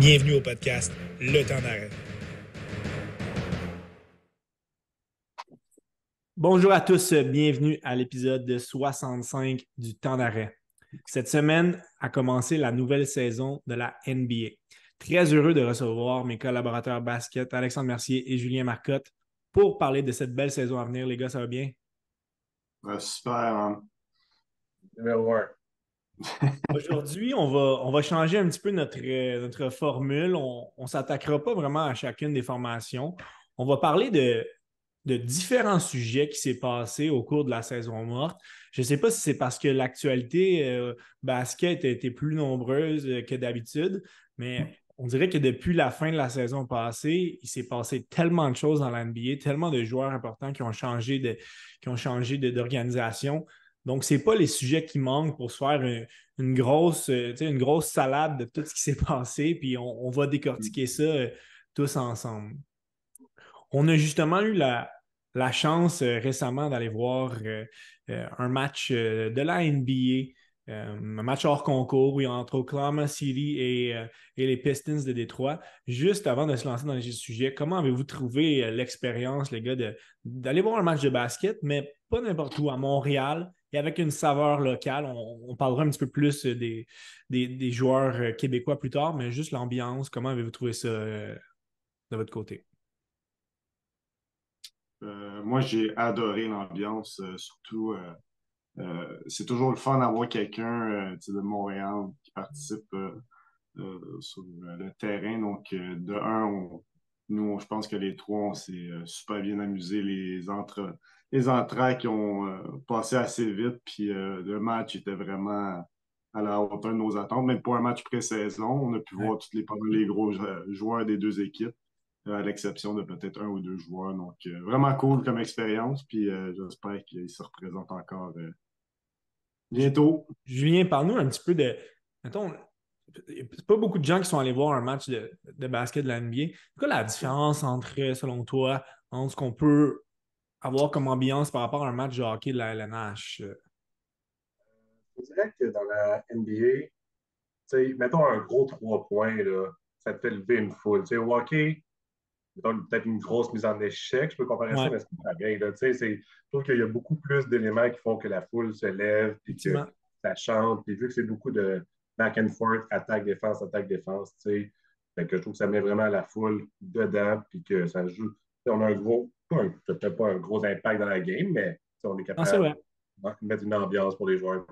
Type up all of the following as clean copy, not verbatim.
Bienvenue au podcast Le Temps d'arrêt. Bonjour à tous, bienvenue à l'épisode 65 du Temps d'arrêt. Cette semaine a commencé la nouvelle saison de la NBA. Très heureux de recevoir mes collaborateurs basket, Alexandre Mercier et Julien Marcotte, pour parler de cette belle saison à venir. Les gars, ça va bien? Ouais, super, hein. Numéro un. Aujourd'hui, on va changer un petit peu notre formule. On ne s'attaquera pas vraiment à chacune des formations. On va parler de différents sujets qui s'est passé au cours de la saison morte. Je ne sais pas si c'est parce que l'actualité basket a été plus nombreuse que d'habitude, mais on dirait que depuis la fin de la saison passée, il s'est passé tellement de choses dans la NBA, tellement de joueurs importants d'organisation. Donc, ce n'est pas les sujets qui manquent pour se faire une grosse salade de tout ce qui s'est passé, puis on va décortiquer ça tous ensemble. On a justement eu la chance récemment d'aller voir un match de la NBA, un match hors concours, oui, entre Oklahoma City et les Pistons de Détroit. Juste avant de se lancer dans les sujets, comment avez-vous trouvé l'expérience, les gars, d'aller voir un match de basket, mais pas n'importe où, à Montréal, et avec une saveur locale? On parlera un petit peu plus des joueurs québécois plus tard, mais juste l'ambiance, comment avez-vous trouvé ça de votre côté? Moi, j'ai adoré l'ambiance, surtout. C'est toujours le fun d'avoir quelqu'un tu sais, de Montréal qui participe sur le terrain. Donc, de un, je pense que les trois, on s'est super bien amusés. Les entrailles ont passé assez vite, puis le match était vraiment à la hauteur de nos attentes. Même pour un match pré-saison, on a pu Ouais. voir pas mal les gros joueurs des deux équipes, à l'exception de peut-être un ou deux joueurs. Donc, vraiment cool comme expérience, puis j'espère qu'il se représente encore bientôt. Julien, parle-nous un petit peu de. Mettons, c'est pas beaucoup de gens qui sont allés voir un match de basket de la NBA. C'est quoi la différence entre, selon toi, entre ce qu'on peut avoir comme ambiance par rapport à un match de hockey de la LNH? Je dirais que dans la NBA, tu sais, mettons un gros 3 points, là, ça te fait lever une foule. Tu sais, au hockey, mettons peut-être une grosse mise en échec, je peux comparer ça, Ouais, mais c'est pas pareil. Là, tu sais, je trouve qu'il y a beaucoup plus d'éléments qui font que la foule se lève, puis que effectivement. ça chante, puis vu que c'est beaucoup de back and forth, attaque, défense, tu sais, fait que je trouve que ça met vraiment la foule dedans, puis que ça joue. Tu sais, on a un gros, peut-être pas un gros impact dans la game, mais tu sais, on est Non, c'est capable vrai. de mettre une ambiance pour les joueurs.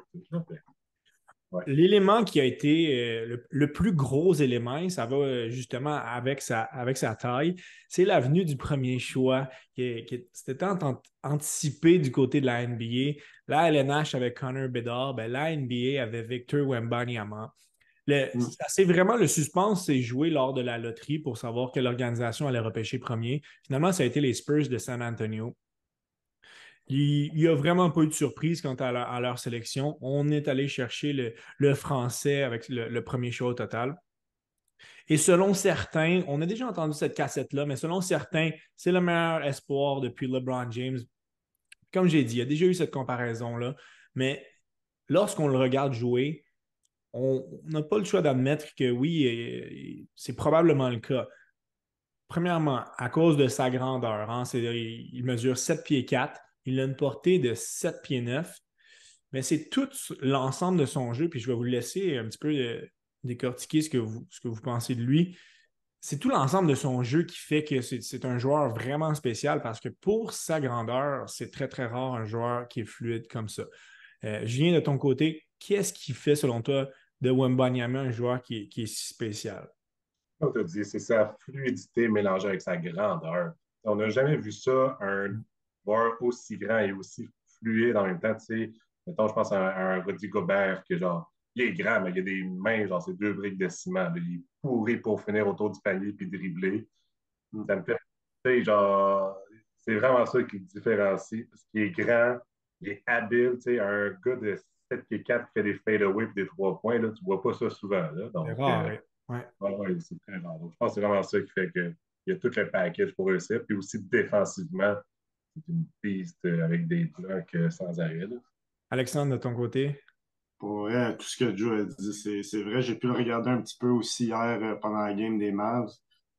Ouais. L'élément qui a été le plus gros élément, et ça va justement avec sa taille, c'est l'avenue du premier choix c'était anticipé du côté de la NBA. La LNH avec Connor Bedard, ben, la NBA avait Victor Wembanyama. Mm. Vraiment le suspense s'est joué lors de la loterie pour savoir quelle organisation allait repêcher premier. Finalement, ça a été les Spurs de San Antonio. Il n'y a vraiment pas eu de surprise quant à leur sélection. On est allé chercher le français avec le premier choix au total. Et selon certains, on a déjà entendu cette cassette-là, mais selon certains, c'est le meilleur espoir depuis LeBron James. Comme j'ai dit, il y a déjà eu cette comparaison-là, mais lorsqu'on le regarde jouer, on n'a pas le choix d'admettre que oui, c'est probablement le cas. Premièrement, à cause de sa grandeur, hein, il mesure 7 pieds 4, il a une portée de 7 pieds 9, mais c'est tout l'ensemble de son jeu, puis je vais vous laisser un petit peu décortiquer ce que vous pensez de lui. C'est tout l'ensemble de son jeu qui fait que c'est un joueur vraiment spécial parce que pour sa grandeur, c'est très, très rare un joueur qui est fluide comme ça. Julien, de ton côté, qu'est-ce qui fait, selon toi, de Wembanyama un joueur qui est si spécial? Comme tu as dit, c'est sa fluidité mélangée avec sa grandeur. On n'a jamais vu ça, un joueur aussi grand et aussi fluide en même temps. Tu sais, mettons, je pense à un Rudy Gobert qui, genre, il est grand, mais il a des mains, genre, c'est 2 briques de ciment. Là. Il est pourri pour finir autour du panier puis dribbler. Mm. Ça me fait, tu sais, genre, c'est vraiment ça qui le différencie. Parce qu'il est grand, il est habile. Tu sais, un gars de 7 pieds 4 qui fait des fadeaways et des 3 points, là, tu vois pas ça souvent. Là. C'est Donc, rare, oui. Ouais. ouais, ouais, c'est très rare. Donc, je pense que c'est vraiment ça qui fait qu'il y a tout le package pour réussir. Puis aussi, défensivement, c'est une piste avec des blocs sans arrêt. Là. Alexandre, de ton côté? Pour vrai, tout ce que Joe a dit, c'est vrai. J'ai pu le regarder un petit peu aussi hier pendant la game des Mavs.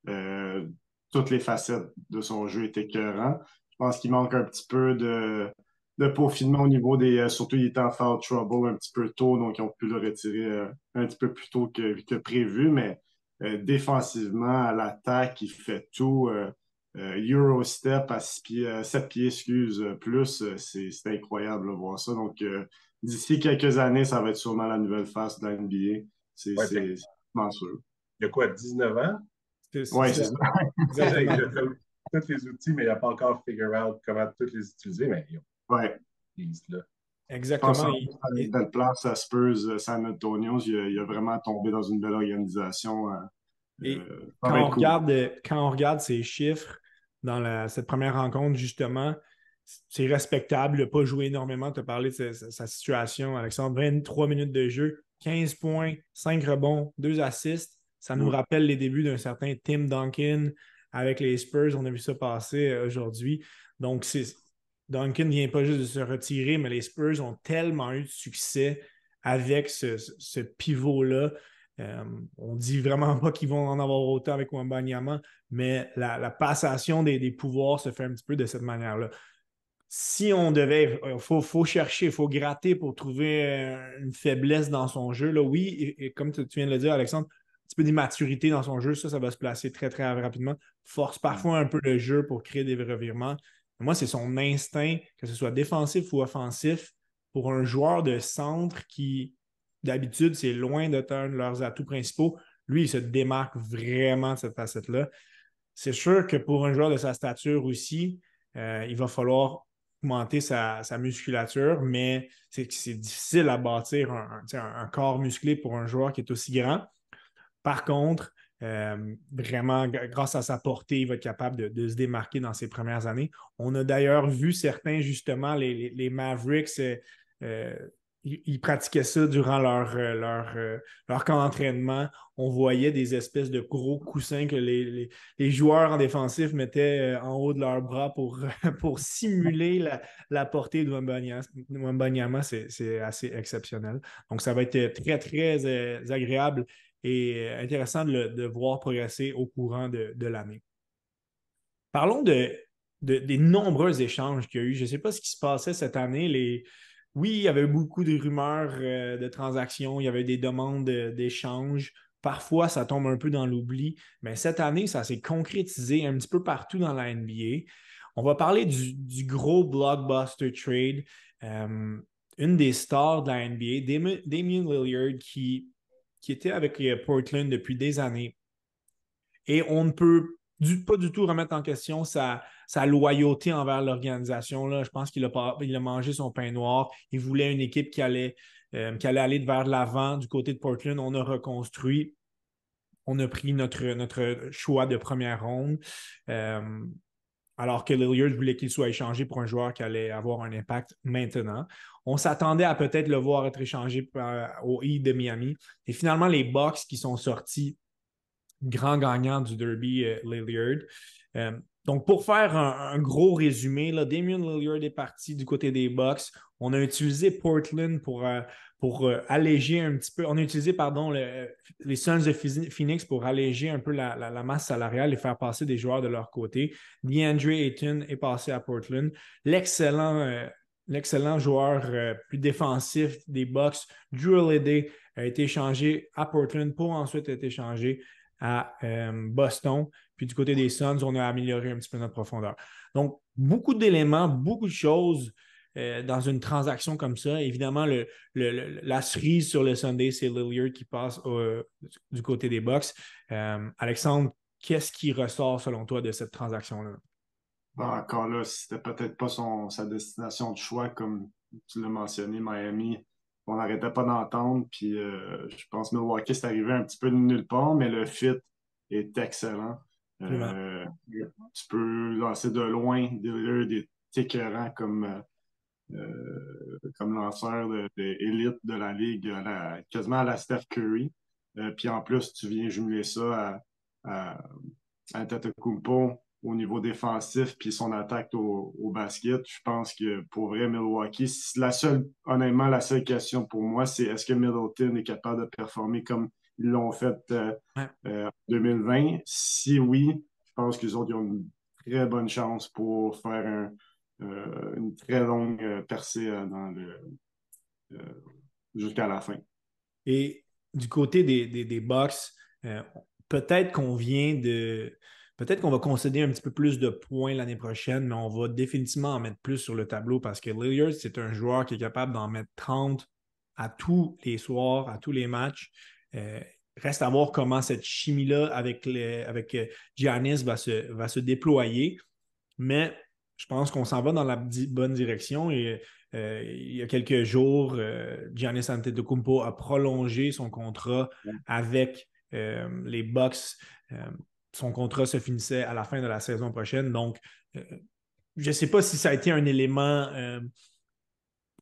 Euh, Toutes les facettes de son jeu étaient écœurantes. Je pense qu'il manque un petit peu de peaufinement au niveau des. Surtout, il était en foul trouble un petit peu tôt, donc ils ont pu le retirer un petit peu plus tôt que prévu. Mais défensivement, à l'attaque, il fait tout. Eurostep à 6 pieds, 7 pieds, plus, c'est incroyable de voir ça. Donc, d'ici quelques années, ça va être sûrement la nouvelle face de la NBA. Ouais, C'est vraiment sûr. il y a quoi, 19 ans? Oui, C'est c'est ça. ça. Il Exactement. a tous les outils, mais il n'a pas encore figure out comment tous les utiliser, mais ils ont Ouais. là. Je pense Exactement. en plus à une belle place à Spurs, San Antonio. Il a vraiment tombé dans une belle organisation. Et Ça va être cool. quand on regarde ces chiffres dans cette première rencontre, justement, c'est respectable. Il n'a pas joué énormément. Tu as parlé de sa situation, Alexandre. 23 minutes de jeu, 15 points, 5 rebonds, 2 assists. Ça nous rappelle les débuts d'un certain Tim Duncan avec les Spurs. On a vu ça passer aujourd'hui. Donc, Duncan ne vient pas juste de se retirer, mais les Spurs ont tellement eu de succès avec ce pivot-là. On dit vraiment pas qu'ils vont en avoir autant avec Wembanyama, mais la passation des pouvoirs se fait un petit peu de cette manière-là. Si on devait, faut chercher, il faut gratter pour trouver une faiblesse dans son jeu. Là, oui, et comme tu viens de le dire, Alexandre, un petit peu d'immaturité dans son jeu, ça va se placer très, très rapidement. Force parfois un peu le jeu pour créer des revirements. Moi, c'est son instinct, que ce soit défensif ou offensif, pour un joueur de centre qui, d'habitude, c'est loin d'être un de leurs atouts principaux. Lui, il se démarque vraiment de cette facette-là. C'est sûr que pour un joueur de sa stature aussi, il va falloir augmenter sa musculature, mais c'est difficile à bâtir un corps musclé pour un joueur qui est aussi grand. Par contre, vraiment, grâce à sa portée, il va être capable de se démarquer dans ses premières années. On a d'ailleurs vu certains, justement, les Mavericks, euh, ils pratiquaient ça durant leur camp d'entraînement. On voyait des espèces de gros coussins que les joueurs en défensif mettaient en haut de leurs bras pour simuler la portée de Wembanyama. C'est assez exceptionnel. Donc, ça va être très, très agréable et intéressant de voir progresser au courant de l'année. Parlons des nombreux échanges qu'il y a eu. Je ne sais pas ce qui se passait cette année. Oui, il y avait beaucoup de rumeurs de transactions, il y avait des demandes d'échanges. Parfois, ça tombe un peu dans l'oubli, mais cette année, ça s'est concrétisé un petit peu partout dans la NBA. On va parler du gros blockbuster trade. Une des stars de la NBA, Damian Lillard, qui était avec Portland depuis des années. Et on ne peut pas du tout remettre en question sa loyauté envers l'organisation. Là. Je pense qu'il a mangé son pain noir. Il voulait une équipe qui allait aller vers l'avant du côté de Portland. On a reconstruit. On a pris notre choix de première ronde. Alors que Lillard voulait qu'il soit échangé pour un joueur qui allait avoir un impact maintenant. On s'attendait à peut-être le voir être échangé au Heat de Miami. Et finalement, les Bucks qui sont sortis grand gagnant du Derby, Lillard. Donc, pour faire un gros résumé, là, Damian Lillard est parti du côté des Bucks. On a utilisé Portland pour alléger un petit peu. On a utilisé, pardon, les Suns de Phoenix pour alléger un peu la masse salariale et faire passer des joueurs de leur côté. DeAndre Ayton est passé à Portland. L'excellent joueur plus défensif des Bucks, Jrue Holiday, a été échangé à Portland pour ensuite être échangé à Boston. Puis du côté des Suns, on a amélioré un petit peu notre profondeur. Donc, beaucoup d'éléments, beaucoup de choses dans une transaction comme ça. Évidemment, la cerise sur le Sunday, c'est Lillard qui passe du côté des Bucks. Alexandre, qu'est-ce qui ressort selon toi de cette transaction-là? Bon, encore là, c'était peut-être pas sa destination de choix, comme tu l'as mentionné, Miami. On n'arrêtait pas d'entendre. Puis je pense que Milwaukee, c'est arrivé un petit peu de nulle part, mais le fit est excellent. Absolument. Tu peux lancer de loin des écœurants comme lanceur d'élite de la ligue, quasiment à la Steph Curry. Puis en plus, tu viens jumeler ça à Antetokounmpo, au niveau défensif puis son attaque au basket. Je pense que pour vrai, Milwaukee, honnêtement, la seule question pour moi, c'est est-ce que Middleton est capable de performer comme ils l'ont fait en 2020? Si oui, je pense qu'ils ont une très bonne chance pour faire une très longue percée jusqu'à la fin. Et du côté des Bucks, euh, peut-être qu'on vient de. Peut-être qu'on va concéder un petit peu plus de points l'année prochaine, mais on va définitivement en mettre plus sur le tableau parce que Lillard, c'est un joueur qui est capable d'en mettre 30 à tous les soirs, à tous les matchs. Reste à voir comment cette chimie-là avec Giannis va se déployer. Mais je pense qu'on s'en va dans la bonne direction. Et il y a quelques jours, Giannis Antetokounmpo a prolongé son contrat avec les Bucks. Son contrat se finissait à la fin de la saison prochaine. Donc, je ne sais pas si ça a été un élément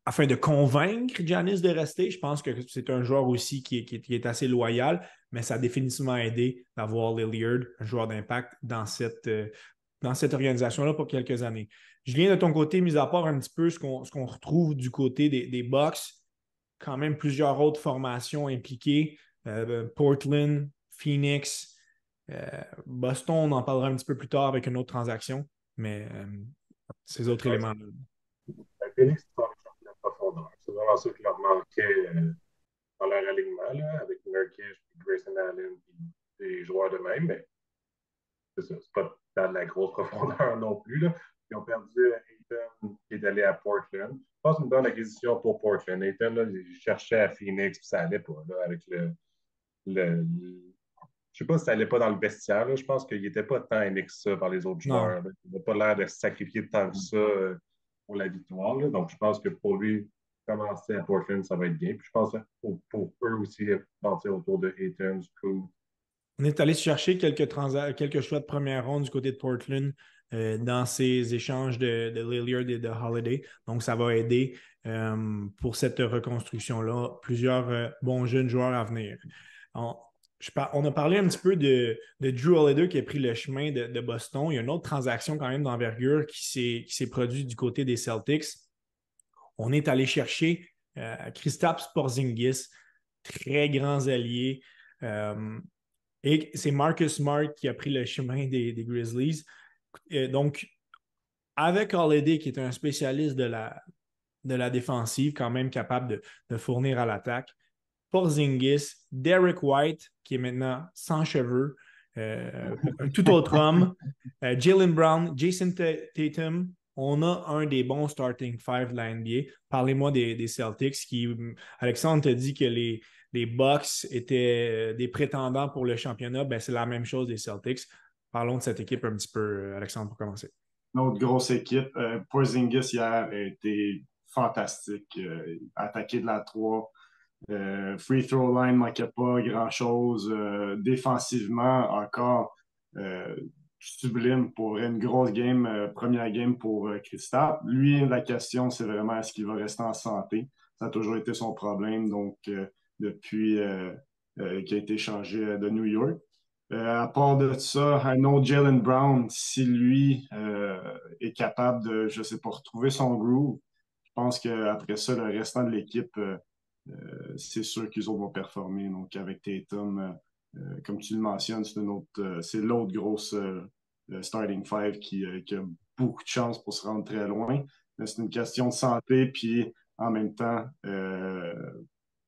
afin de convaincre Giannis de rester. Je pense que c'est un joueur aussi qui est assez loyal, mais ça a définitivement aidé d'avoir Lillard, un joueur d'impact, dans cette organisation-là pour quelques années. Julien, de ton côté, mis à part un petit peu ce qu'on retrouve du côté des Bucks, quand même plusieurs autres formations impliquées, Portland, Phoenix, Boston, on en parlera un petit peu plus tard avec une autre transaction, mais ces autres éléments-là. Phoenix, c'est pas un championnat de profondeur. C'est vraiment ça qui leur manquait dans leur alignement, là, avec Nurkic, Grayson Allen, et des joueurs de même, mais c'est ça, c'est pas dans de la grosse profondeur non plus. Là. Ils ont perdu Ayton qui est allé à Portland. Je pense une bonne acquisition pour Portland. Ayton, là, il cherchait à Phoenix, puis ça allait pas, là, avec le... Je sais pas si ça allait pas dans le vestiaire. Là. Je pense qu'il n'était pas tant aimé que ça par les autres joueurs. Là. Il n'a pas l'air de se sacrifier tant que ça pour la victoire. Là. Donc, je pense que pour lui, commencer à Portland, ça va être bien. Puis je pense que pour eux aussi, partir autour de Ayton, Scoot. On est allé chercher quelques choix de première ronde du côté de Portland dans ces échanges de Lillard et de Holiday. Donc, ça va aider pour cette reconstruction-là. Plusieurs bons jeunes joueurs à venir. On a parlé un petit peu de Drew Holiday qui a pris le chemin de Boston. Il y a une autre transaction quand même d'envergure qui s'est produite du côté des Celtics. On est allé chercher Kristaps Porzingis, très grands alliés. Et c'est Marcus Smart qui a pris le chemin des Grizzlies. Donc, avec Holiday, qui est un spécialiste de la défensive, quand même capable de fournir à l'attaque, Porzingis, Derek White, qui est maintenant sans cheveux, un tout autre homme, Jaylen Brown, Jason Tatum. On a un des bons starting five de la NBA. Parlez-moi des Celtics qui, Alexandre t'a dit que les Bucks étaient des prétendants pour le championnat. Ben, c'est la même chose des Celtics. Parlons de cette équipe un petit peu, Alexandre, pour commencer. Une autre grosse équipe. Porzingis hier a été fantastique. Attaqué de la 3. Free throw line ne manquait pas grand-chose. Défensivement, encore sublime pour une grosse game, première game pour Kristaps. Lui, la question, c'est vraiment est-ce qu'il va rester en santé? Ça a toujours été son problème, donc depuis qu'il a été changé de New York. À part de ça, un autre Jaylen Brown, si lui est capable de, je sais pas, retrouver son groove, je pense qu'après ça, le restant de l'équipe, c'est sûr qu'ils vont performer. Donc, avec Tatum, comme tu le mentionnes, c'est l'autre grosse starting five qui a beaucoup de chance pour se rendre très loin. Mais c'est une question de santé, puis en même temps,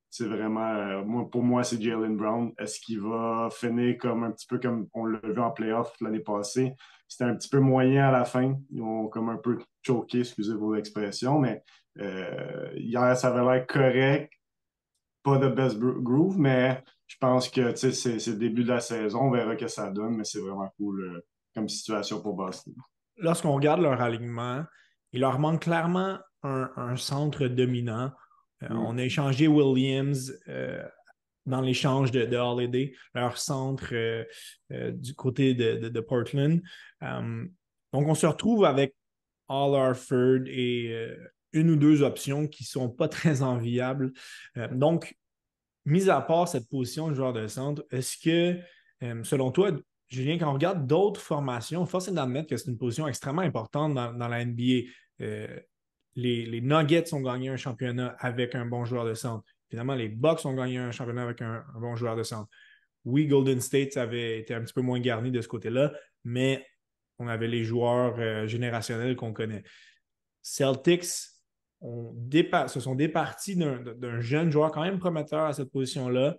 c'est vraiment, pour moi, c'est Jaylen Brown. Est-ce qu'il va finir un petit peu comme on l'a vu en playoff l'année passée? C'était un petit peu moyen à la fin. Ils ont comme un peu choqué, excusez vos expressions, mais hier, ça avait l'air correct. Pas de best groove, mais je pense que c'est le début de la saison. On verra ce que ça donne, mais c'est vraiment cool comme situation pour Boston. Lorsqu'on regarde leur alignement, il leur manque clairement un centre dominant. On a échangé Williams dans l'échange de Holiday, leur centre du côté de Portland. Donc, on se retrouve avec Al Horford et une ou deux options qui ne sont pas très enviables. Donc, mis à part cette position de joueur de centre, est-ce que, selon toi, Julien, quand on regarde d'autres formations, force est d'admettre que c'est une position extrêmement importante dans la NBA. Les Nuggets ont gagné un championnat avec un bon joueur de centre. Évidemment, les Bucks ont gagné un championnat avec un bon joueur de centre. Oui, Golden State avait été un petit peu moins garni de ce côté-là, mais on avait les joueurs générationnels qu'on connaît. Celtics se sont départis d'un jeune joueur quand même prometteur à cette position-là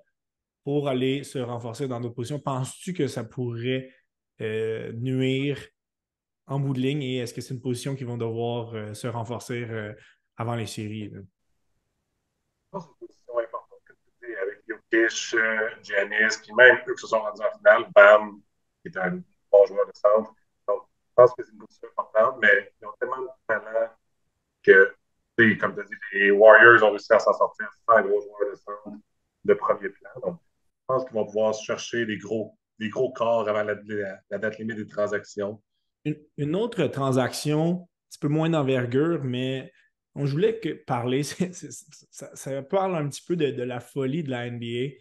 pour aller se renforcer dans d'autres positions. Penses-tu que ça pourrait nuire en bout de ligne et est-ce que c'est une position qu'ils vont devoir se renforcer avant les séries? Là? Je pense que c'est une position importante, comme tu dis, avec Jokic, Giannis, puis même eux qui se sont rendus en finale, Bam, qui est un bon joueur de centre. Donc, je pense que c'est une position importante, mais ils ont tellement de talent que, comme tu as dit, les Warriors ont réussi à s'en sortir sans un gros joueur de centre de premier plan. Donc, je pense qu'ils vont pouvoir se chercher des gros corps avant la date limite des transactions. Une autre transaction, un petit peu moins d'envergure, mais je voulais parler, ça parle un petit peu de la folie de la NBA.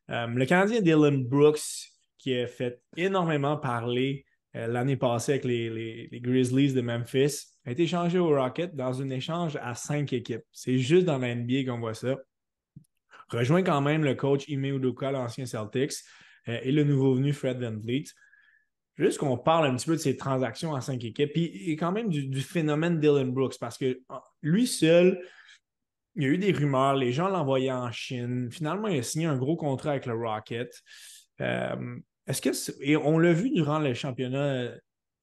Le Canadien Dylan Brooks, qui a fait énormément parler l'année passée avec les Grizzlies de Memphis, a été échangé au Rocket dans un échange à 5 équipes. C'est juste dans la NBA qu'on voit ça. Rejoint quand même le coach Ime Udoka, l'ancien Celtics, et le nouveau venu Fred VanVleet. Juste qu'on parle un petit peu de ces transactions à 5 équipes, puis et quand même du phénomène Dylan Brooks, parce que lui seul, il y a eu des rumeurs, les gens l'envoyaient en Chine. Finalement, il a signé un gros contrat avec le Rocket. Est-ce que et on l'a vu durant le championnat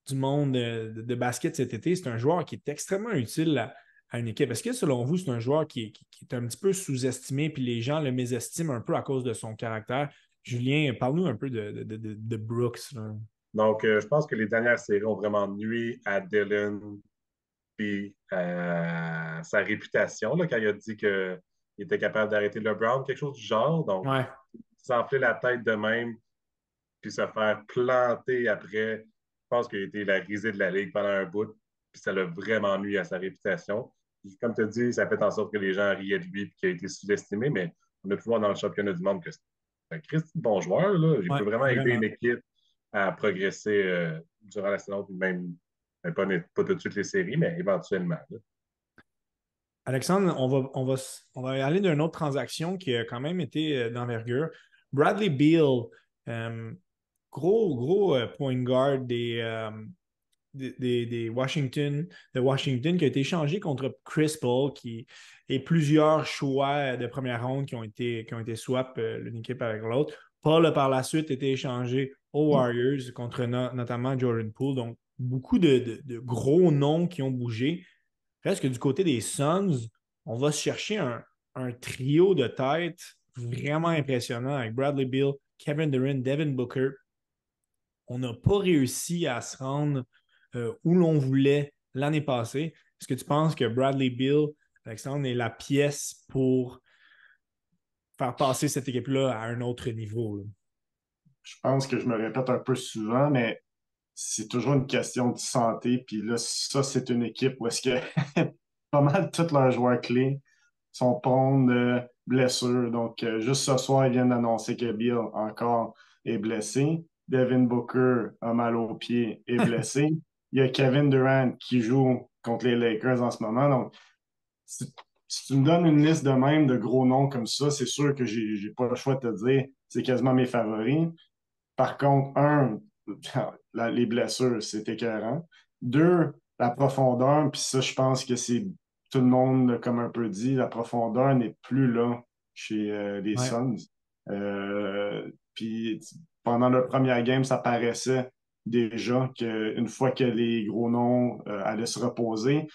du monde de basket cet été, c'est un joueur qui est extrêmement utile à une équipe. Est-ce que selon vous, c'est un joueur qui est un petit peu sous-estimé, puis les gens le mésestiment un peu à cause de son caractère? Julien, parle-nous un peu de Brooks. Là. Donc, je pense que les dernières séries ont vraiment nuit à Dylan puis sa réputation là, quand il a dit qu'il était capable d'arrêter LeBron, quelque chose du genre. Donc, Ouais. s'enfler la tête de même puis se faire planter après, je pense qu'il a été la risée de la Ligue pendant un bout, puis ça l'a vraiment nuit à sa réputation. Puis, comme tu as dit, ça fait en sorte que les gens riaient de lui et qu'il a été sous-estimé, mais on a pu voir dans le championnat du monde que c'est un Christy de bon joueur. Là. Il Ouais, peut vraiment aider vraiment. une équipe à progresser durant la saison, même pas tout de suite les séries, mais éventuellement. Là. Alexandre, on va aller d'une autre transaction qui a quand même été d'envergure. Bradley Beal, euh, gros point guard des Washington, de Washington qui a été échangé contre Chris Paul et plusieurs choix de première ronde qui ont été swap l'une équipe avec l'autre. Paul a par la suite été échangé aux Warriors contre notamment Jordan Poole. Donc, beaucoup de gros noms qui ont bougé. Reste que du côté des Suns, on va se chercher un trio de tête vraiment impressionnant avec Bradley Beal, Kevin Durant, Devin Booker. On n'a pas réussi à se rendre où l'on voulait l'année passée. Est-ce que tu penses que Bradley Beal, Alexandre, est la pièce pour faire passer cette équipe-là à un autre niveau? Là? Je pense que je me répète un peu souvent, mais c'est toujours une question de santé. Puis là, ça, c'est une équipe où est-ce que pas mal tous leurs joueurs clés sont prônes de blessures. Donc, juste ce soir, ils viennent d'annoncer que Bill encore est blessé. Devin Booker a mal au pied et blessé. Il y a Kevin Durant qui joue contre les Lakers en ce moment. Donc, si, si tu me donnes une liste de même de gros noms comme ça, c'est sûr que j'ai pas le choix de te dire c'est quasiment mes favoris. Par contre, les blessures, c'est écœurant. Deux, la profondeur, puis ça, je pense que c'est tout le monde, comme un peu dit, la profondeur n'est plus là chez les Ouais. Suns. Puis pendant leur première game, ça paraissait déjà qu'une fois que les gros noms allaient se reposer,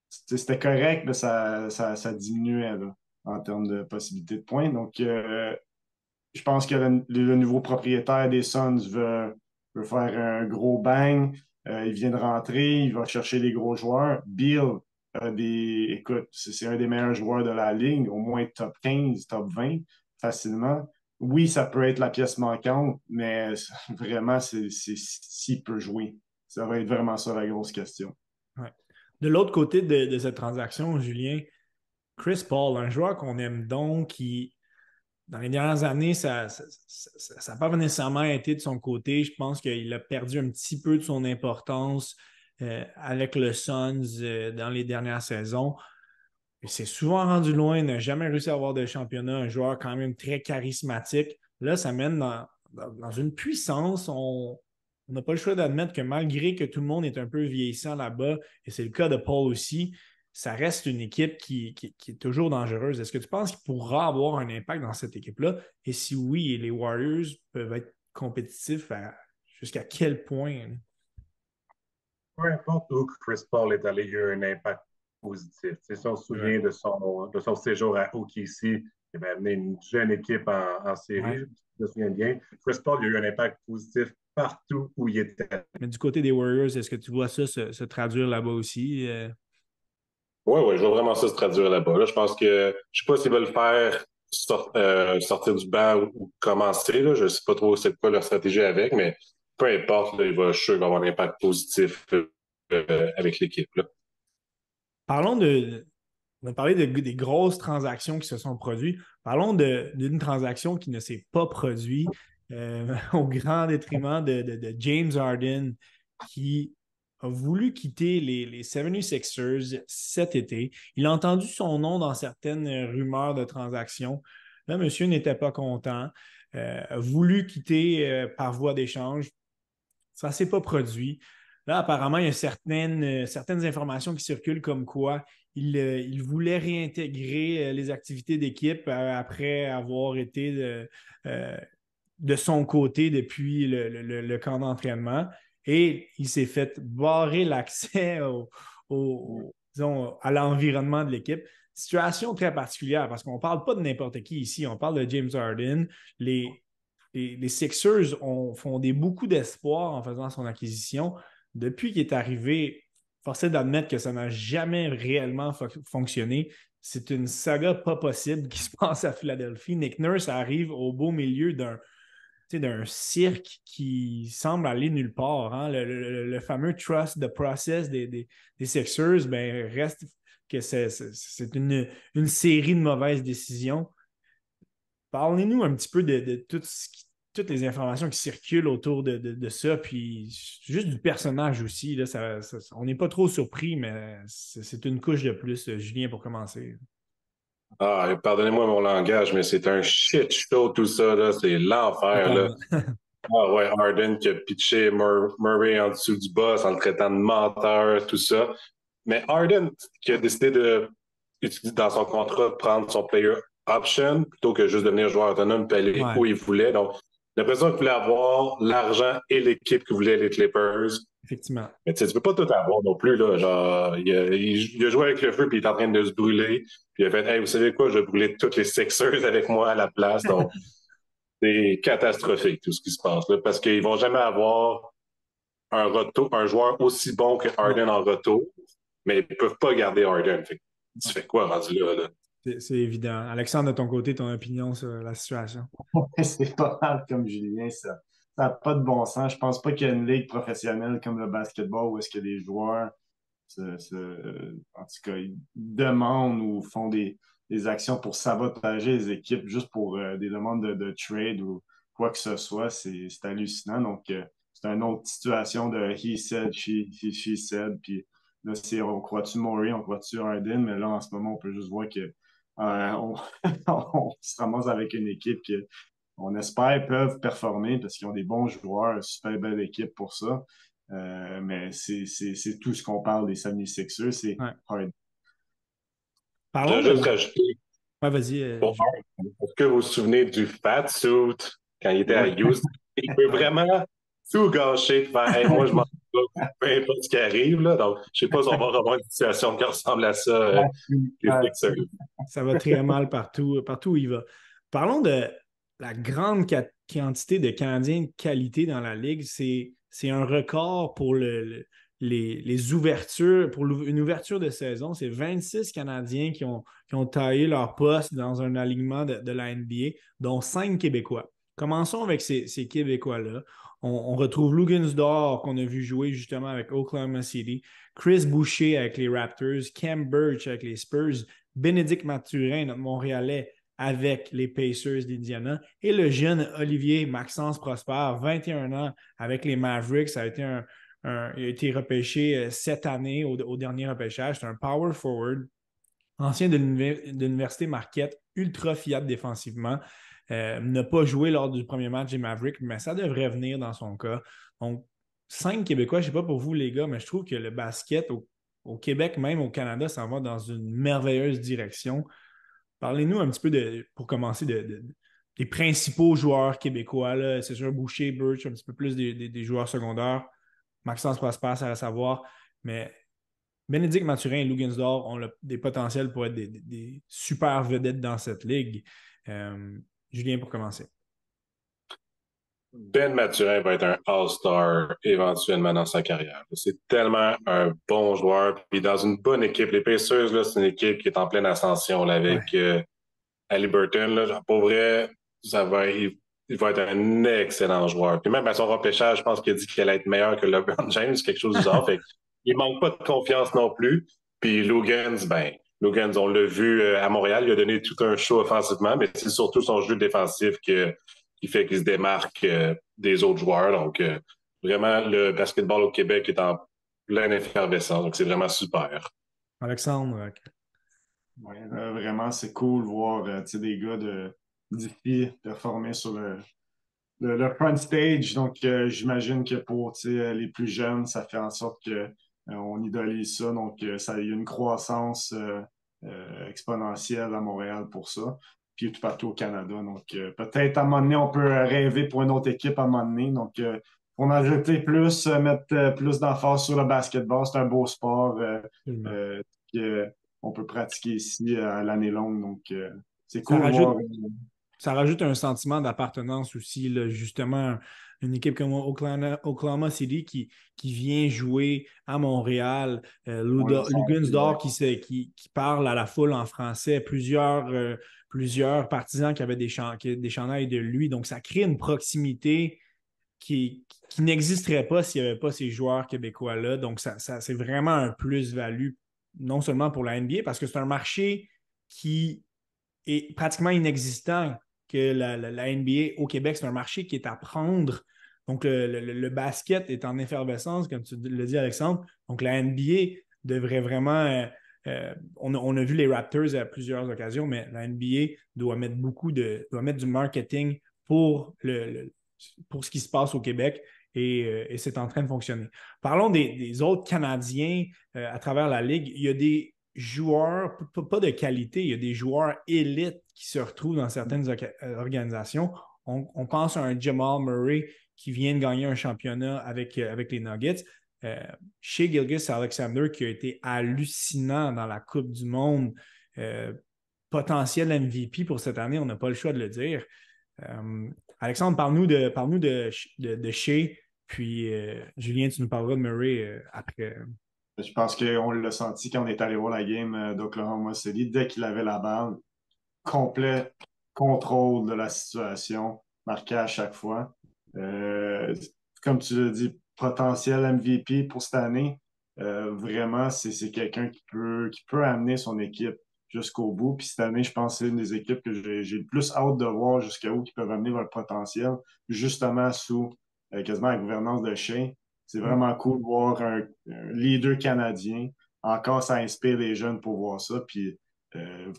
c'était correct, mais ça diminuait là, en termes de possibilités de points. Donc, je pense que le nouveau propriétaire des Suns veut faire un gros bang. Il vient de rentrer, il va chercher des gros joueurs. Bill écoute, c'est un des meilleurs joueurs de la ligue, au moins top 15, top 20, facilement. Oui, ça peut être la pièce manquante, mais vraiment, c'est s'il peut jouer. Ça va être vraiment ça la grosse question. Ouais. De l'autre côté de cette transaction, Julien, Chris Paul, un joueur qu'on aime donc, qui dans les dernières années, ça n'a pas nécessairement été de son côté. Je pense qu'il a perdu un petit peu de son importance avec le Suns dans les dernières saisons. Il s'est souvent rendu loin, il n'a jamais réussi à avoir de championnat, un joueur quand même très charismatique. Là, ça mène dans une puissance. On n'a pas le choix d'admettre que malgré que tout le monde est un peu vieillissant là-bas, et c'est le cas de Paul aussi, ça reste une équipe qui est toujours dangereuse. Est-ce que tu penses qu'il pourra avoir un impact dans cette équipe-là? Et si oui, les Warriors peuvent être compétitifs jusqu'à quel point? Peu importe où Chris Paul est allé, il y a eu un impact positif. Si on se souvient de son séjour à OKC, il avait amené une jeune équipe en série, je me souviens bien. Chris Paul, il y a eu un impact positif partout où il était. Mais du côté des Warriors, est-ce que tu vois ça se traduire là-bas aussi? Oui, je vois vraiment ça se traduire là-bas. Là, je pense que je sais pas s'ils veulent faire sortir du banc ou commencer. Là. Je sais pas trop c'est quoi leur stratégie avec, mais peu importe, là, je suis sûr qu'il va avoir un impact positif avec l'équipe. Là. Parlons on a parlé des grosses transactions qui se sont produites. Parlons d'une transaction qui ne s'est pas produite au grand détriment de James Harden qui a voulu quitter les 76ers cet été. Il a entendu son nom dans certaines rumeurs de transactions. Là, monsieur n'était pas content. A voulu quitter par voie d'échange. Ça ne s'est pas produit. Là, apparemment, il y a certaines informations qui circulent comme quoi il voulait réintégrer les activités d'équipe après avoir été de son côté depuis le camp d'entraînement. Et il s'est fait barrer l'accès disons, à l'environnement de l'équipe. Situation très particulière parce qu'on ne parle pas de n'importe qui ici. On parle de James Harden. Les Sixers ont fondé beaucoup d'espoir en faisant son acquisition. Depuis qu'il est arrivé, force est d'admettre que ça n'a jamais réellement fonctionné. C'est une saga pas possible qui se passe à Philadelphie. Nick Nurse arrive au beau milieu d'un cirque qui semble aller nulle part. Hein? Le fameux trust the process des Sixers reste que c'est une série de mauvaises décisions. Parlez-nous un petit peu de toutes les informations qui circulent autour de ça, puis juste du personnage aussi. Là, on n'est pas trop surpris, mais c'est une couche de plus. Julien, pour commencer. Ah, pardonnez-moi mon langage, mais c'est un shit show tout ça, là. C'est l'enfer, là. Ah ouais, Harden qui a pitché Murray en dessous du boss en le traitant de menteur, tout ça. Mais Harden qui a décidé dans son contrat de prendre son player option plutôt que juste devenir joueur autonome et aller où il voulait. Donc, j'ai l'impression qu'il voulait avoir l'argent et l'équipe que voulaient les Clippers. Effectivement. Mais tu peux pas tout avoir non plus. Là. Genre, il a joué avec le feu puis il est en train de se brûler. Puis il a fait hey, vous savez quoi, je vais brûler toutes les Sixers avec moi à la place. Donc, c'est catastrophique tout ce qui se passe. Là, parce qu'ils vont jamais avoir un joueur aussi bon que Harden en retour, mais ils peuvent pas garder Harden. Fait, tu fais quoi rendu là? C'est évident. Alexandre, de ton côté, ton opinion sur la situation? C'est pas mal comme Julien, ça n'a pas de bon sens. Je pense pas qu'il y a une ligue professionnelle comme le basketball où est-ce que les joueurs en tout cas, ils demandent ou font des actions pour sabotager les équipes juste pour des demandes de trade ou quoi que ce soit. C'est hallucinant. Donc, c'est une autre situation de he said, she said. Puis là, on croit-tu Murray, on croit-tu Harden, mais là, en ce moment, on peut juste voir que on, on se ramasse avec une équipe qu'on espère peuvent performer parce qu'ils ont des bons joueurs, une super belle équipe pour ça. Mais c'est tout ce qu'on parle des 76ers, c'est Harden. Je vais juste rajouter. Ouais, vas-y. Est-ce que vous vous souvenez du fat suit quand il était à Houston? Il peut vraiment tout gâcher de faire hey, moi, je m'en fous, peu importe ce qui arrive. Là. Donc, je ne sais pas si on va avoir une situation qui ressemble à ça. Ça va très mal partout où il va. Parlons de la grande quantité de Canadiens de qualité dans la Ligue. C'est un record pour les ouvertures, pour une ouverture de saison. C'est 26 Canadiens qui ont taillé leur poste dans un alignement de la NBA, dont 5 Québécois. Commençons avec ces Québécois-là. On retrouve Lugunsdor qu'on a vu jouer justement avec Oklahoma City, Chris Boucher avec les Raptors, Cam Birch avec les Spurs, Bénédicte Mathurin, notre Montréalais, avec les Pacers d'Indiana. Et le jeune Olivier Maxence Prosper, 21 ans, avec les Mavericks, il a été repêché cette année au dernier repêchage. C'est un power forward, ancien de l'Université Marquette, ultra fiable défensivement. N'a pas joué lors du premier match des Mavericks, mais ça devrait venir dans son cas. Donc, 5 Québécois, je ne sais pas pour vous les gars, mais je trouve que le basket au Québec, même au Canada, ça va dans une merveilleuse direction. Parlez-nous un petit peu, pour commencer, des principaux joueurs québécois. Là. C'est sûr, Boucher, Birch, un petit peu plus des joueurs secondaires. Maxence Prosper, ça va savoir. Mais Bénédicte Mathurin et Lou Gunsdorf ont des potentiels pour être des super vedettes dans cette ligue. Julien, pour commencer. Ben Mathurin va être un All-Star éventuellement dans sa carrière. C'est tellement un bon joueur. Puis dans une bonne équipe, les Pacers, là, c'est une équipe qui est en pleine ascension là, avec Haliburton. Là, pour vrai, il va être un excellent joueur. Puis même à son repêchage, je pense qu'il a dit qu'il allait être meilleur que LeBron James, quelque chose du genre. Fait il manque pas de confiance non plus. Puis Lugans, on l'a vu à Montréal, il a donné tout un show offensivement, mais c'est surtout son jeu défensif qui fait qu'il se démarque des autres joueurs. Donc, vraiment, le basketball au Québec est en pleine effervescence. Donc, c'est vraiment super. Alexandre. Oui, vraiment, c'est cool de voir des gars d'ici performer sur le front stage. Donc, j'imagine que pour les plus jeunes, ça fait en sorte que on idolise ça. Donc, il y a une croissance exponentielle à Montréal pour ça. Puis tout partout au Canada. Donc, peut-être à un moment donné, on peut rêver pour une autre équipe à un moment donné. Donc, pour en ajouter plus, mettre plus d'emphase sur le basketball, c'est un beau sport qu'on peut pratiquer ici à l'année longue. Donc, c'est cool de voir. Ça rajoute un sentiment d'appartenance aussi, là, justement, une équipe comme Oklahoma City qui vient jouer à Montréal, Lou Gunsdorf qui parle à la foule en français, plusieurs partisans qui avaient des chandails de lui. Donc, ça crée une proximité qui n'existerait pas s'il n'y avait pas ces joueurs québécois-là. Donc, ça c'est vraiment un plus-value, non seulement pour la NBA, parce que c'est un marché qui est pratiquement inexistant, que la NBA au Québec, c'est un marché qui est à prendre. Donc, le basket est en effervescence, comme tu l'as dit, Alexandre. Donc, la NBA devrait vraiment... on a vu les Raptors à plusieurs occasions, mais la NBA doit mettre du marketing pour ce qui se passe au Québec et c'est en train de fonctionner. Parlons des autres Canadiens à travers la Ligue. Il y a des joueurs, pas de qualité, il y a des joueurs élites qui se retrouvent dans certaines organisations. On pense à un Jamal Murray qui vient de gagner un championnat avec les Nuggets. Shai Gilgeous-Alexander qui a été hallucinant dans la Coupe du Monde, potentiel MVP pour cette année, on n'a pas le choix de le dire. Alexandre, parle-nous de Shai, puis Julien, tu nous parleras de Murray après. Je pense qu'on l'a senti quand on est allé voir la game d'Oklahoma City. Dès qu'il avait la balle, complet contrôle de la situation, marqué à chaque fois. Comme tu l'as dit, potentiel MVP pour cette année. Vraiment, c'est quelqu'un qui peut amener son équipe jusqu'au bout. Puis cette année, je pense que c'est une des équipes que j'ai le plus hâte de voir jusqu'à où ils peuvent amener leur potentiel, justement sous quasiment la gouvernance de Shai. C'est vraiment cool de voir un leader canadien. Encore, ça inspire les jeunes pour voir ça. Puis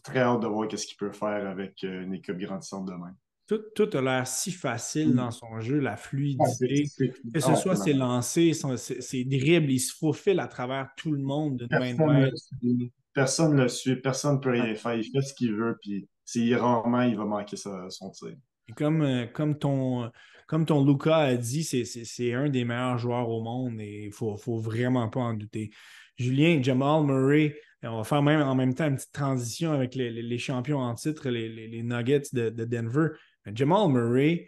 très hâte de voir ce qu'il peut faire avec une équipe grandissante demain. Tout a l'air si facile dans son jeu, la fluidité, que ce soit ses lancers, ses dribbles, il se faufile à travers tout le monde d'une main de maître. Personne ne le suit, personne ne peut rien faire. Il fait ce qu'il veut, puis rarement il va manquer son tir. Et comme ton Luka a dit, c'est un des meilleurs joueurs au monde et il ne faut vraiment pas en douter. Julien, Jamal Murray, on va faire même en même temps une petite transition avec les champions en titre, les Nuggets de Denver. Jamal Murray,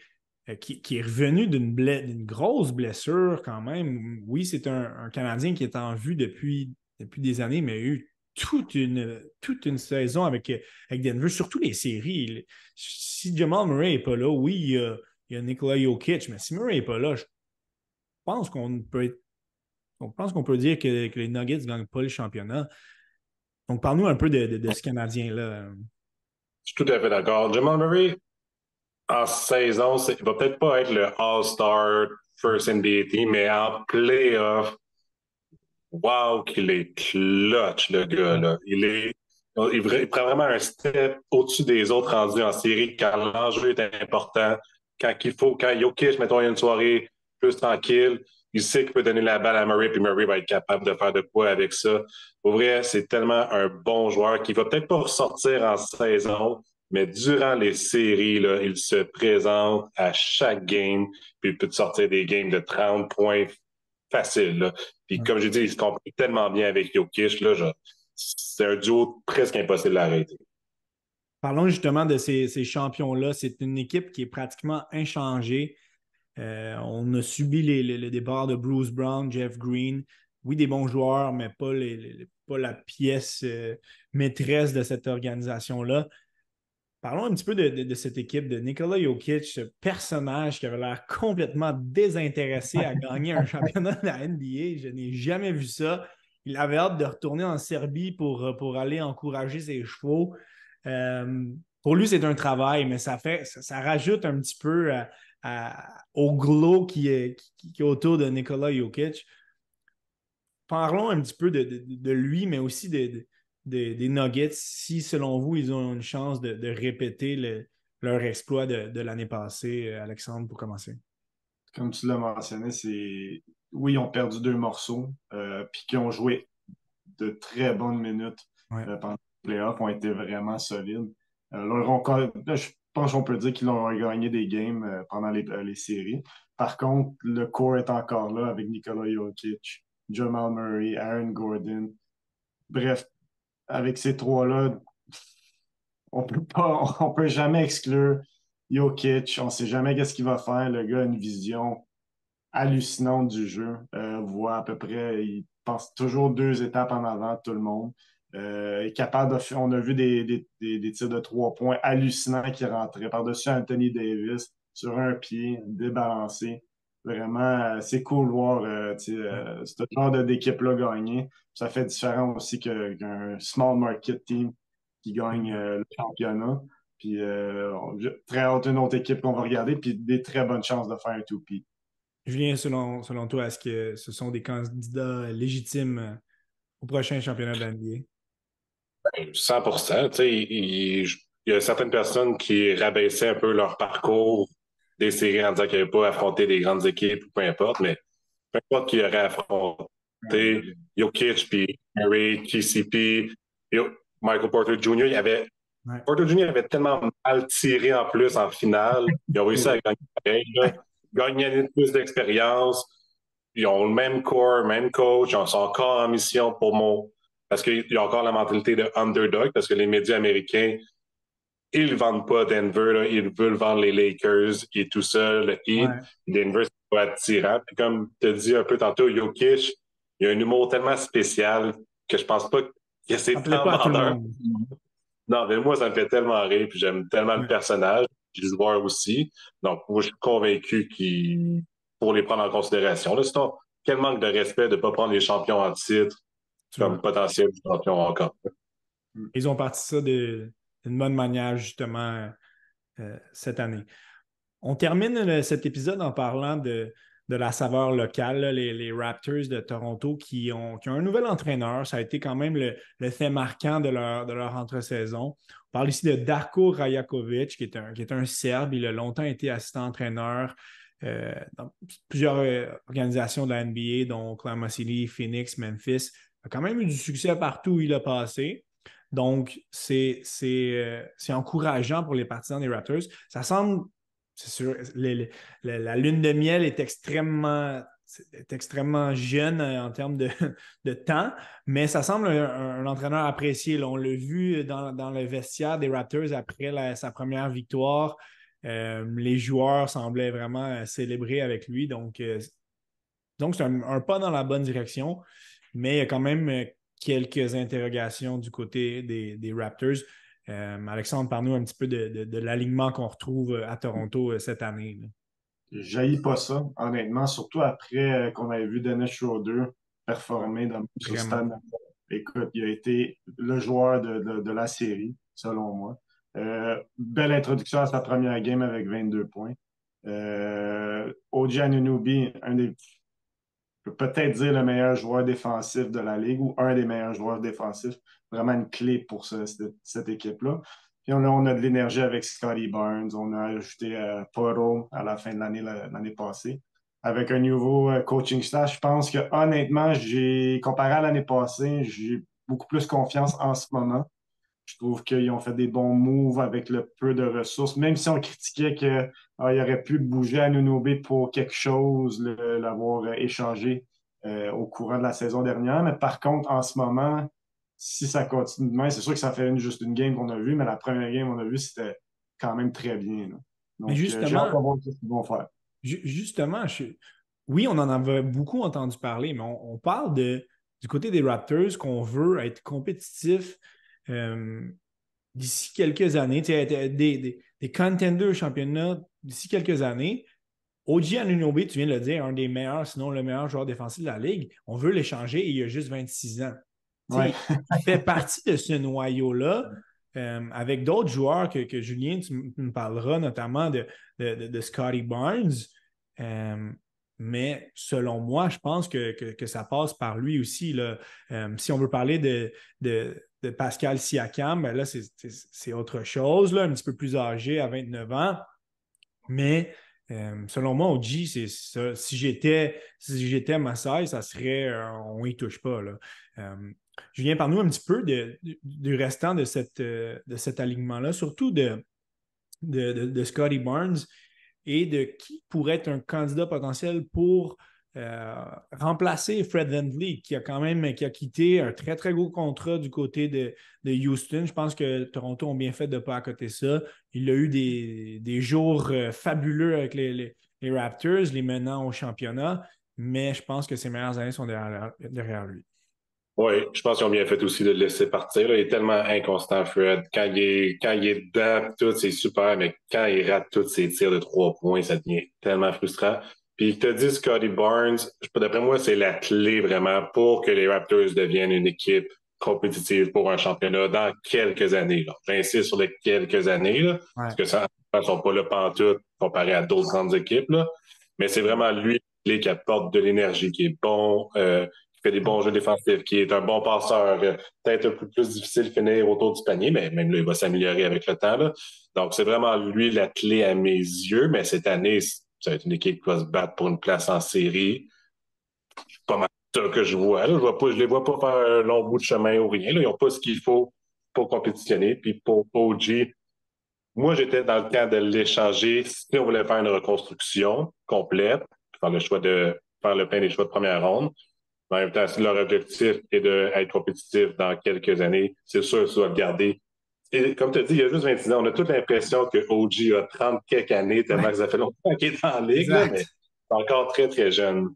qui est revenu d'une grosse blessure quand même. Oui, c'est un Canadien qui est en vue depuis des années, mais il a eu toute une saison avec Denver, surtout les séries. Si Jamal Murray n'est pas là, oui, il y a Nikola Jokic, mais si Murray n'est pas là, je pense qu'on peut dire que les Nuggets ne gagnent pas le championnat. Donc, parle-nous un peu de ce Canadien-là. suis tout à fait d'accord. Jamal Murray, en saison, il va peut-être pas être le All-Star First NBA Team, mais en playoff, wow, qu'il est clutch, le gars, là. Il prend vraiment un step au-dessus des autres rendus en série quand l'enjeu est important. Quand Jokic, mettons, il y a une soirée plus tranquille, il sait qu'il peut donner la balle à Murray, puis Murray va être capable de faire de quoi avec ça. Pour vrai, c'est tellement un bon joueur qui va peut-être pas ressortir en saison, mais durant les séries, là, il se présente à chaque game, puis il peut te sortir des games de 30 points facile, là. Puis comme je dis, il se complète tellement bien avec Jokic, là, c'est un duo presque impossible à arrêter. Parlons justement de ces champions-là. C'est une équipe qui est pratiquement inchangée. On a subi le départ de Bruce Brown, Jeff Green. Oui, des bons joueurs, mais pas la pièce maîtresse de cette organisation-là. Parlons un petit peu de cette équipe de Nikola Jokic, ce personnage qui avait l'air complètement désintéressé à gagner un championnat de la NBA. Je n'ai jamais vu ça. Il avait hâte de retourner en Serbie pour aller encourager ses chevaux. Pour lui, c'est un travail, mais ça rajoute un petit peu au glow qui est autour de Nikola Jokic. Parlons un petit peu de lui, mais aussi des Nuggets, si selon vous, ils ont une chance de répéter leur exploit de l'année passée. Alexandre, pour commencer. Comme tu l'as mentionné, oui, ils ont perdu 2 morceaux, puis qui ont joué de très bonnes minutes pendant les playoffs, ont été vraiment solides. Je pense qu'on peut dire qu'ils ont gagné des games pendant les séries. Par contre, le core est encore là avec Nikola Jokic, Jamal Murray, Aaron Gordon. Bref, avec ces trois-là, on peut jamais exclure Jokic. On sait jamais qu'est-ce qu'il va faire. Le gars a une vision hallucinante du jeu. Voit à peu près, il pense toujours 2 étapes en avant de tout le monde. Est capable on a vu des tirs de 3 points hallucinants qui rentraient par-dessus Anthony Davis sur un pied, débalancé. Vraiment, c'est cool de voir ce genre d'équipe-là gagner. Ça fait différent aussi qu'un small market team qui gagne le championnat. Puis très hâte une autre équipe qu'on va regarder, puis des très bonnes chances de faire un 2P. Julien, selon toi, est-ce que ce sont des candidats légitimes au prochain championnat de l'NBA? 100%. Il y a certaines personnes qui rabaissaient un peu leur parcours des séries en disant qu'ils n'avaient pas affronté des grandes équipes ou peu importe, mais peu importe qui aurait affronté Jokic, puis Murray, KCP, Michael Porter Jr., Porter Jr. avait tellement mal tiré en plus en finale. Ils ont réussi à gagner pareil, gagner plus d'expérience. Ils ont le même corps, même coach. Ils sont encore en mission parce qu'il y a encore la mentalité de underdog, parce que les médias américains, ils ne vendent pas Denver, là, ils veulent vendre les Lakers et tout ça, le Heat. Denver, c'est pas attirant. Puis comme tu as dit un peu tantôt, Jokic, il a un humour tellement spécial que je pense pas que c'est tant vendeur. Non, mais moi, ça me fait tellement rire, puis j'aime tellement le personnage, puis le joueur aussi. Donc, moi, je suis convaincu pour les prendre en considération. Là, sinon, quel manque de respect de ne pas prendre les champions en titre comme potentiel champion encore. Ils ont parti ça d'une bonne manière, justement, cette année. On termine cet épisode en parlant de la saveur locale, là, les Raptors de Toronto qui ont un nouvel entraîneur. Ça a été quand même le fait marquant de leur entre-saison. On parle ici de Darko Rajakovic, qui est un Serbe. Il a longtemps été assistant-entraîneur dans plusieurs organisations de la NBA, dont Oklahoma City, Phoenix, Memphis. Il a quand même eu du succès partout où il a passé. Donc, c'est encourageant pour les partisans des Raptors. Ça semble, c'est sûr, la lune de miel est extrêmement jeune en termes de temps, mais ça semble un entraîneur apprécié. Là, on l'a vu dans le vestiaire des Raptors après sa première victoire. Les joueurs semblaient vraiment célébrer avec lui. Donc c'est un pas dans la bonne direction, mais il y a quand même quelques interrogations du côté des Raptors. Alexandre, parle-nous un petit peu de l'alignement qu'on retrouve à Toronto cette année. Je n'haïs pas ça, honnêtement, surtout après qu'on avait vu Dennis Schroeder performer dans ce stade. Écoute, il a été le joueur de la série, selon moi. Belle introduction à sa première game avec 22 points. OG Anunoby, je peux peut-être dire le meilleur joueur défensif de la Ligue ou un des meilleurs joueurs défensifs. Vraiment une clé pour cette équipe-là. Puis on a de l'énergie avec Scotty Barnes. On a ajouté Porto à la fin de l'année passée. Avec un nouveau coaching staff, je pense que honnêtement, comparé à l'année passée, j'ai beaucoup plus confiance en ce moment. Je trouve qu'ils ont fait des bons moves avec le peu de ressources, même si on critiquait qu'il aurait pu bouger à Anunoby pour quelque chose, l'avoir échangé au courant de la saison dernière. Mais par contre, en ce moment, si ça continue demain, c'est sûr que ça fait juste une game qu'on a vue, mais la première game qu'on a vue, c'était quand même très bien. Là. Mais Donc, j'ai hâte de justement, voir ce qu'ils vont faire. justement, oui, on en avait beaucoup entendu parler, mais on parle du côté des Raptors qu'on veut être compétitif d'ici quelques années, des contenders au championnat d'ici quelques années. OG Anunoby, tu viens de le dire, un des meilleurs, sinon le meilleur joueur défensif de la Ligue, on veut l'échanger et il a juste 26 ans. Ouais. Il fait partie de ce noyau-là. Avec d'autres joueurs que Julien, tu me parleras notamment de Scotty Barnes. Mais selon moi, je pense que ça passe par lui aussi. Là. Si on veut parler de Pascal Siakam, ben là, c'est autre chose, là, un petit peu plus âgé à 29 ans. Mais selon moi, OG, c'est ça. Si j'étais Masai, ça serait on y touche pas. Là. Julien, parle-nous un petit peu du restant de cet alignement-là, surtout de Scotty Barnes et de qui pourrait être un candidat potentiel pour remplacer Fred VanVleet, qui a quitté un très, très gros contrat du côté de Houston. Je pense que Toronto ont bien fait de ne pas accoter ça. Il a eu des jours fabuleux avec les Raptors, les menant au championnat, mais je pense que ses meilleures années sont derrière lui. Oui, je pense qu'ils ont bien fait aussi de le laisser partir. Là. Il est tellement inconstant, Fred. Quand il est dedans, tout, c'est super, mais quand il rate tous ses tirs de 3 points, ça devient tellement frustrant. Puis il te dit Scotty Barnes, d'après moi, c'est la clé vraiment pour que les Raptors deviennent une équipe compétitive pour un championnat dans quelques années. Là. J'insiste sur les quelques années, là, parce que ça ne sont pas le pantoute comparé à d'autres grandes équipes. Là. Mais c'est vraiment lui qui apporte de l'énergie, qui est bon, fait des bons jeux défensifs, qui est un bon passeur, peut-être un peu plus difficile de finir autour du panier, mais même là, il va s'améliorer avec le temps. Là. Donc, c'est vraiment lui la clé à mes yeux, mais cette année, ça va être une équipe qui va se battre pour une place en série. C'est pas mal ça que je vois. Là. Je les vois pas faire un long bout de chemin ou rien. Là. Ils n'ont pas ce qu'il faut pour compétitionner. Puis pour OG, moi, j'étais dans le camp de l'échanger si on voulait faire une reconstruction complète, faire le choix de faire le plein des choix de première ronde. En même temps, si leur objectif est d'être compétitif dans quelques années, c'est sûr que ça doit le garder. Et comme tu as dit, il y a juste 26 ans. On a toute l'impression que OG a 30 quelques années, tellement que ça fait longtemps qu'il est dans la ligue, là, mais c'est encore très, très jeune.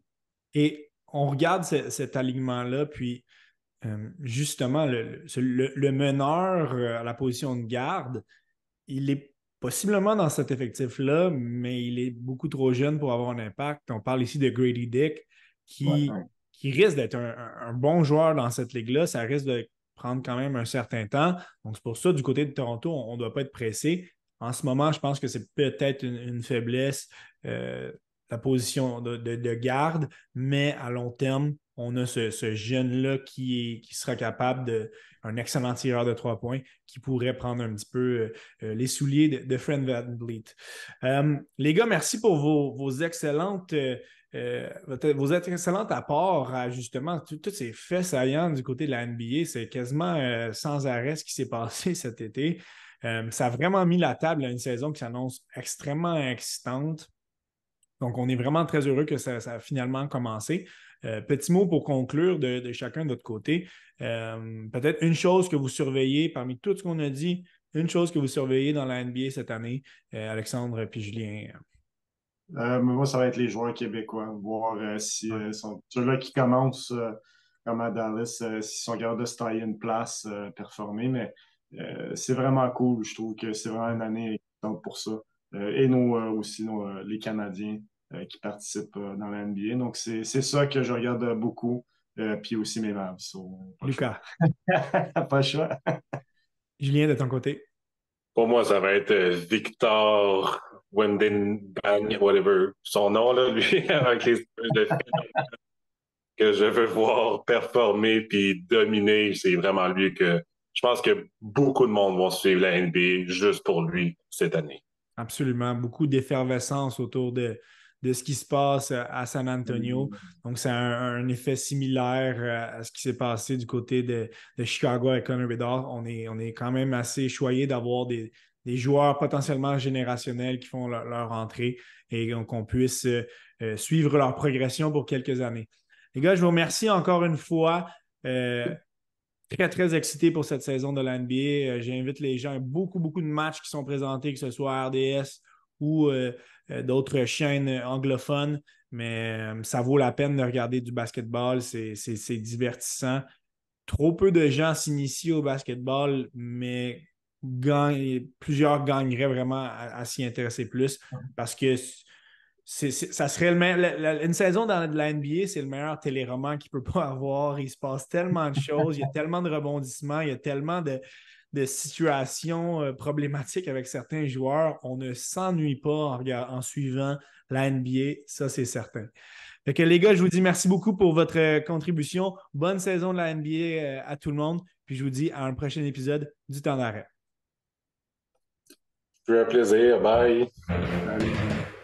Et on regarde cet alignement-là, puis justement, le meneur à la position de garde, il est possiblement dans cet effectif-là, mais il est beaucoup trop jeune pour avoir un impact. On parle ici de Grady Dick, qui risque d'être un bon joueur dans cette ligue-là. Ça risque de prendre quand même un certain temps. Donc, c'est pour ça, du côté de Toronto, on ne doit pas être pressé. En ce moment, je pense que c'est peut-être une faiblesse, la position de garde, mais à long terme, on a ce jeune-là qui sera capable un excellent tireur de 3 points qui pourrait prendre un petit peu les souliers de Fred VanVleet. Les gars, merci pour vos excellentes apports à justement tous ces faits saillants du côté de la NBA. C'est quasiment sans arrêt ce qui s'est passé cet été. Ça a vraiment mis la table à une saison qui s'annonce extrêmement excitante. Donc, on est vraiment très heureux que ça a finalement commencé. Petit mot pour conclure de chacun de votre côté. Peut-être une chose que vous surveillez parmi tout ce qu'on a dit, une chose que vous surveillez dans la NBA cette année, Alexandre puis Julien. Moi, ça va être les joueurs québécois, voir si ceux-là qui commencent comme à Dallas, s'ils sont capables de se tailler une place, performer. Mais c'est vraiment cool. Je trouve que c'est vraiment une année excitante pour ça. Et aussi les Canadiens qui participent dans la NBA. Donc, c'est ça que je regarde beaucoup. Puis aussi mes Mavs. Lucas. Pas le choix. Julien, de ton côté. Pour moi, ça va être Victor Wendenbang, whatever son nom, là, lui, avec les Spurs de Philadelphie, que je veux voir performer puis dominer. C'est vraiment lui que je pense que beaucoup de monde vont suivre la NBA juste pour lui cette année. Absolument. Beaucoup d'effervescence autour de ce qui se passe à San Antonio. Donc, c'est un effet similaire à ce qui s'est passé du côté de Chicago avec Connor Bedard. On est quand même assez choyé d'avoir des joueurs potentiellement générationnels qui font leur entrée et qu'on puisse suivre leur progression pour quelques années. Les gars, je vous remercie encore une fois. Très, très excité pour cette saison de la NBA. J'invite les gens, beaucoup, beaucoup de matchs qui sont présentés, que ce soit RDS ou d'autres chaînes anglophones, mais ça vaut la peine de regarder du basketball. C'est divertissant. Trop peu de gens s'initient au basketball, mais plusieurs gagneraient vraiment à s'y intéresser plus parce que ça serait une saison dans la NBA, c'est le meilleur téléroman qu'il ne peut pas avoir. Il se passe tellement de choses, il y a tellement de rebondissements, il y a tellement de situations problématiques avec certains joueurs. On ne s'ennuie pas en suivant la NBA, ça c'est certain. Fait que les gars, je vous dis merci beaucoup pour votre contribution. Bonne saison de la NBA à tout le monde. Puis je vous dis à un prochain épisode du Temps d'arrêt. C'est un plaisir. Bye. Allez.